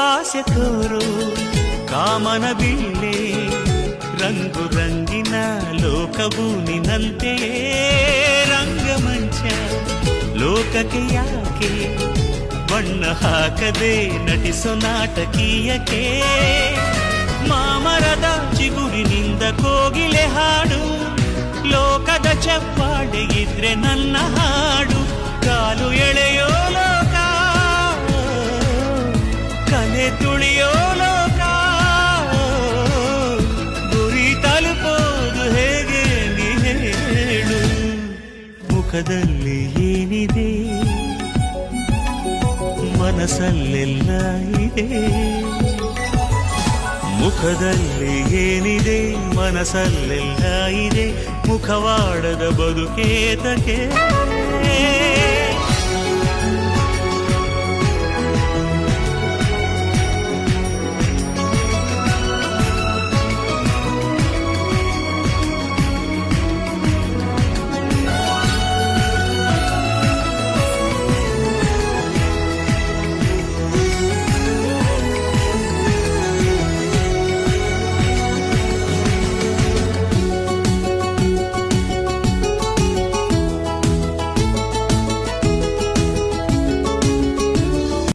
ಆಸೆ ತೋರು ಕಾಮನ ಬಿಲ್ಲೆ ರಂಗು ರಂಗಿನ ಲೋಕವು ನಿನ್ನಂತೆಯೇ ರಂಗಮಂಚ ಲೋಕಕ್ಕೆ ಯಾಕೆ ಬಣ್ಣ ಹಾಕದೆ ನಟಿಸೋ ನಾಟಕೀಯಕ್ಕೆ ಮಾಮರದ ಚಿಗುರಿನಿಂದ ಕೋಗಿಲೆ ಹಾಡು ಲೋಕದ ಚಪ್ಪಾಳೆ ಇದ್ರೆ ನನ್ನ ಹಾಡು ಕಾಲು ಎಳೆಯೋ ಲೋಕ ಕಲೆ ತುಳಿಯೋ ಲೋಕ ಗುರಿ ತಲುಪೋದು ಹೇಗೆ ನೀ ಹೇಳು ಮುಖದಲ್ಲಿ ಏನಿದೆ ಮನಸ್ಸಲ್ಲೆಲ್ಲ ಇದೆ ಮುಖದಲ್ಲಿ ಏನಿದೆ ಮನಸ್ಸಲ್ಲೆಲ್ಲ ಇದೆ ಮುಖವಾಡದ ಬದುಕೇತಕ್ಕೆ